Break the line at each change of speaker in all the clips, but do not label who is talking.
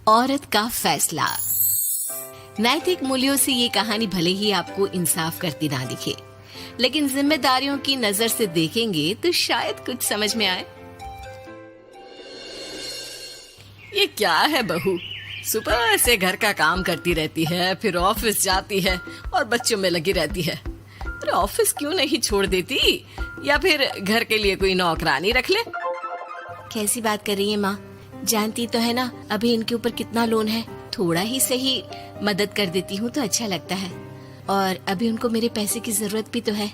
औरत का फैसला। नैतिक मूल्यों से ये कहानी भले ही आपको इंसाफ करती ना दिखे, लेकिन जिम्मेदारियों की नजर से देखेंगे तो शायद कुछ समझ में आए।
ये क्या है बहू, सुबह से घर का काम करती रहती है, फिर ऑफिस जाती है और बच्चों में लगी रहती है। अरे ऑफिस क्यों नहीं छोड़ देती, या फिर घर के लिए कोई नौकरानी रख ले।
कैसी बात कर रही है माँ, जानती तो है ना अभी इनके ऊपर कितना लोन है। थोड़ा ही सही मदद कर देती हूँ तो अच्छा लगता है, और अभी उनको मेरे पैसे की जरूरत भी तो है।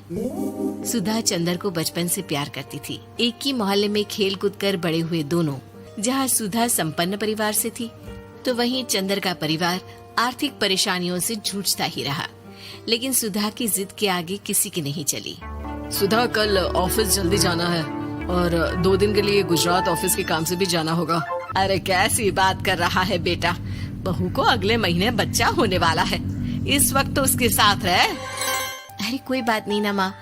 सुधा चंदर को बचपन से प्यार करती थी। एक ही मोहल्ले में खेल कूद कर बड़े हुए दोनों। जहाँ सुधा संपन्न परिवार से थी तो वहीं चंदर का परिवार आर्थिक परेशानियों से जूझता ही रहा। लेकिन सुधा की जिद के आगे किसी की नहीं चली।
सुधा, कल ऑफिस जल्दी जाना है और 2 दिन के लिए गुजरात ऑफिस के काम से भी जाना होगा। अरे कैसी बात कर रहा है बेटा, बहू को अगले महीने बच्चा होने वाला है, इस वक्त तो उसके साथ रहे।
अरे कोई बात नहीं ना माँ,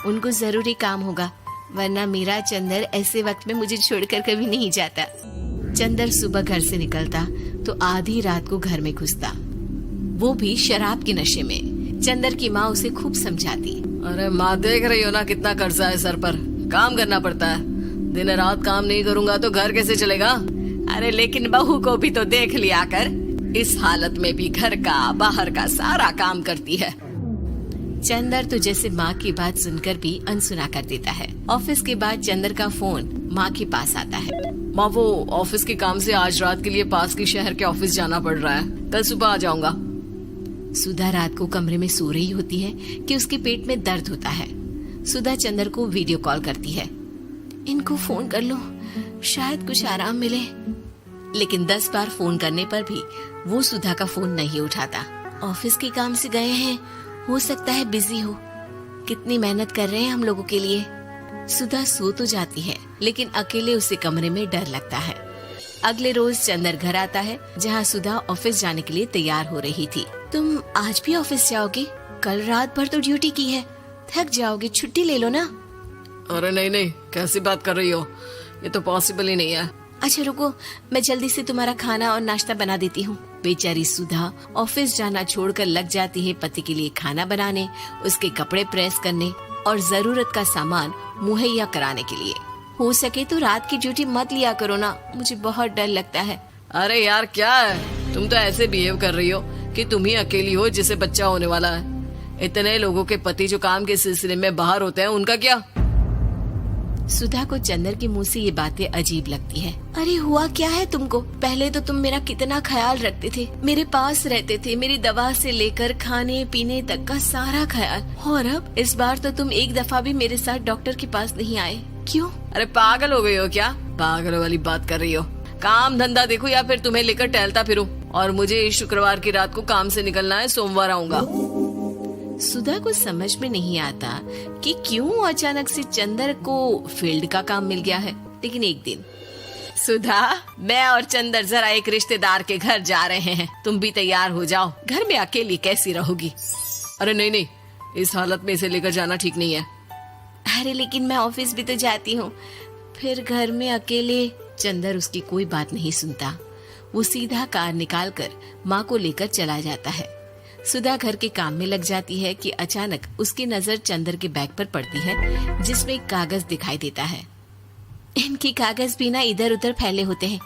उनको जरूरी काम होगा, वरना मेरा चंदर ऐसे वक्त में मुझे छोड़कर कभी नहीं जाता। चंदर सुबह घर से निकलता तो आधी रात को घर में घुसता, वो भी शराब के नशे में। चंदर की माँ उसे खूब समझाती।
अरे माँ, देख रही हो ना कितना कर्जा है सर पर, काम करना पड़ता है। दिन रात काम नहीं करूँगा तो घर कैसे चलेगा। अरे लेकिन बहू को भी तो देख लिया कर, इस हालत में भी घर का बाहर का सारा काम करती है।
चंदर तो जैसे माँ की बात सुनकर भी अनसुना कर देता है। ऑफिस के बाद चंदर का फोन माँ के पास आता है।
माँ, वो ऑफिस के काम से आज रात के लिए पास के शहर के ऑफिस जाना पड़ रहा है, कल सुबह आ जाऊंगा।
सुधा रात को कमरे में सो रही होती है कि उसके पेट में दर्द होता है। सुधा चंदर को वीडियो कॉल करती है। इनको फोन कर लो, शायद कुछ आराम मिले। लेकिन 10 बार फोन करने पर भी वो सुधा का फोन नहीं उठाता। ऑफिस के काम से गए हैं, हो सकता है बिजी हो। कितनी मेहनत कर रहे हैं हम लोगों के लिए। सुधा सो तो जाती है, लेकिन अकेले उसे कमरे में डर लगता है। अगले रोज चंदर घर आता है, जहाँ सुधा ऑफिस जाने के लिए तैयार हो रही थी। तुम आज भी ऑफिस जाओगे? कल रात भर तो ड्यूटी की है, थक जाओगे, छुट्टी ले लो ना।
अरे नहीं नहीं, कैसी बात कर रही हो, ये तो पॉसिबल ही नहीं है।
अच्छा रुको, मैं जल्दी से तुम्हारा खाना और नाश्ता बना देती हूँ। बेचारी सुधा ऑफिस जाना छोड़कर लग जाती है पति के लिए खाना बनाने, उसके कपड़े प्रेस करने और जरूरत का सामान मुहैया कराने के लिए। हो सके तो रात की ड्यूटी मत लिया करो ना, मुझे बहुत डर लगता है।
अरे यार क्या है, तुम तो ऐसे बिहेव कर रही हो कि तुम ही अकेली हो जिसे बच्चा होने वाला है। इतने लोगों के पति जो काम के सिलसिले में बाहर होते हैं, उनका क्या।
सुधा को चंदर के मुंह से ये बातें अजीब लगती है। अरे हुआ क्या है तुमको? पहले तो तुम मेरा कितना ख्याल रखते थे, मेरे पास रहते थे, मेरी दवा से लेकर खाने पीने तक का सारा ख्याल। और अब इस बार तो तुम एक दफा भी मेरे साथ डॉक्टर के पास नहीं आए, क्यों?
अरे पागल हो गई हो क्या? पागल वाली बात कर रही हो। काम धंधा देखो या फिर तुम्हें लेकर टहलता फिरूं। और मुझे शुक्रवार की रात को काम से निकलना है, सोमवार आऊंगा।
सुधा को समझ में नहीं आता कि क्यों अचानक से चंदर को फील्ड का काम मिल गया है। लेकिन एक दिन,
सुधा, मैं और चंदर जरा एक रिश्तेदार के घर जा रहे हैं, तुम भी तैयार हो जाओ, घर में अकेली कैसी रहोगी। अरे नहीं नहीं, इस हालत में इसे लेकर जाना ठीक नहीं है।
अरे लेकिन मैं ऑफिस भी तो जाती हूँ, फिर घर में अकेले। चंदर उसकी कोई बात नहीं सुनता। वो सीधा कार निकाल कर माँ को लेकर चला जाता है। सुधा घर के काम में लग जाती है कि अचानक उसकी नजर चंदर के बैग पर पड़ती है, जिसमें एक कागज दिखाई देता है। इनकी कागज भी ना इधर उधर फैले होते हैं,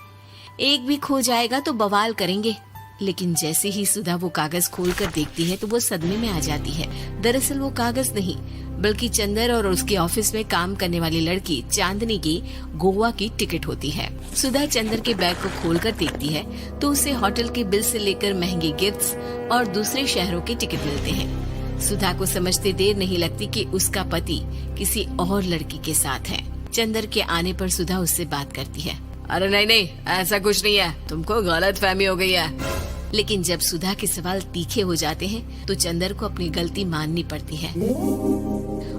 एक भी खो जाएगा तो बवाल करेंगे। लेकिन जैसे ही सुधा वो कागज खोलकर देखती है तो वो सदमे में आ जाती है। दरअसल वो कागज नहीं, बल्कि चंदर और उसके ऑफिस में काम करने वाली लड़की चांदनी की गोवा की टिकट होती है। सुधा चंदर के बैग को खोलकर देखती है तो उसे होटल के बिल से लेकर महंगे गिफ्ट्स और दूसरे शहरों के टिकट मिलते हैं। सुधा को समझते देर नहीं लगती कि उसका पति किसी और लड़की के साथ है। चंदर के आने पर सुधा उससे बात करती है।
अरे नहीं नहीं, ऐसा कुछ नहीं है, तुमको गलत फहमी हो गई है।
लेकिन जब सुधा के सवाल तीखे हो जाते हैं तो चंदर को अपनी गलती माननी पड़ती है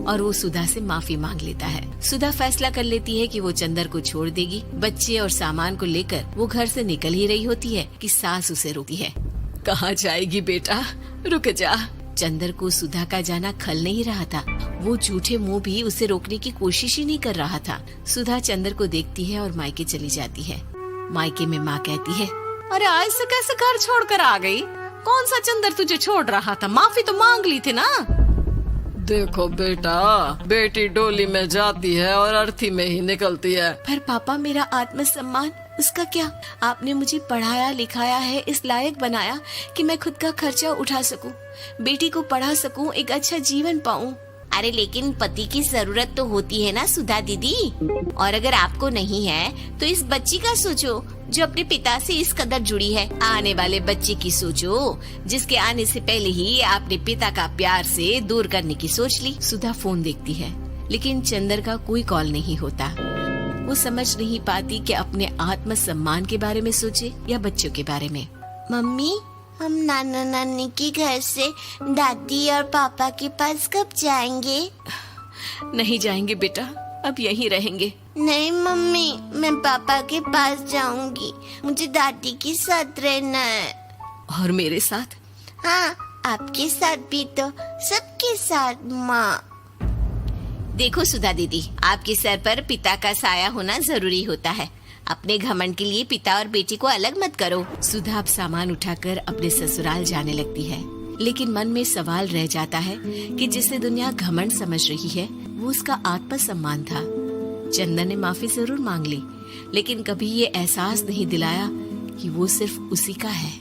और वो सुधा से माफी मांग लेता है। सुधा फैसला कर लेती है कि वो चंदर को छोड़ देगी। बच्चे और सामान को लेकर वो घर से निकल ही रही होती है कि सास उसे रोकती है।
कहाँ जाएगी बेटा, रुक जा।
चंदर को सुधा का जाना खल नहीं रहा था। वो झूठे मुंह भी उसे रोकने की कोशिश ही नहीं कर रहा था। सुधा चंदर को देखती है और मायके चली जाती है। मायके में माँ कहती है, अरे आज से कैसे घर छोड़कर आ गई? कौन सा चंदर तुझे छोड़ रहा था? माफी तो मांग ली थी ना।
देखो बेटा, बेटी डोली में जाती है और अर्थी में ही निकलती है।
पर पापा, मेरा आत्मसम्मान, उसका क्या? आपने मुझे पढ़ाया लिखाया है, इस लायक बनाया कि मैं खुद का खर्चा उठा सकूं, बेटी को पढ़ा सकूं, एक अच्छा जीवन पाऊं। अरे लेकिन पति की जरूरत तो होती है ना सुधा दीदी, और अगर आपको नहीं है तो इस बच्ची का सोचो जो अपने पिता से इस कदर जुड़ी है। आने वाले बच्चे की सोचो जिसके आने से पहले ही आपने पिता का प्यार से दूर करने की सोच ली। सुधा फोन देखती है लेकिन चंदर का कोई कॉल नहीं होता। वो समझ नहीं पाती कि अपने आत्मसम्मान के बारे में सोचे या बच्चों के बारे में। मम्मी, हम नाना नानी के घर से दादी और पापा के पास कब जाएंगे? नहीं जाएंगे बेटा, अब यहीं रहेंगे। नहीं मम्मी, मैं पापा के पास जाऊंगी, मुझे दादी के साथ रहना है। और मेरे साथ? हाँ, आपके साथ भी तो, सबके साथ माँ। देखो सुधा दीदी, आपके सर पर पिता का साया होना जरूरी होता है। अपने घमंड के लिए पिता और बेटी को अलग मत करो। सुधा अब सामान उठाकर अपने ससुराल जाने लगती है, लेकिन मन में सवाल रह जाता है कि जिसे दुनिया घमंड समझ रही है वो उसका आत्मसम्मान था। चंदन ने माफी जरूर मांग ली, लेकिन कभी ये एहसास नहीं दिलाया कि वो सिर्फ उसी का है।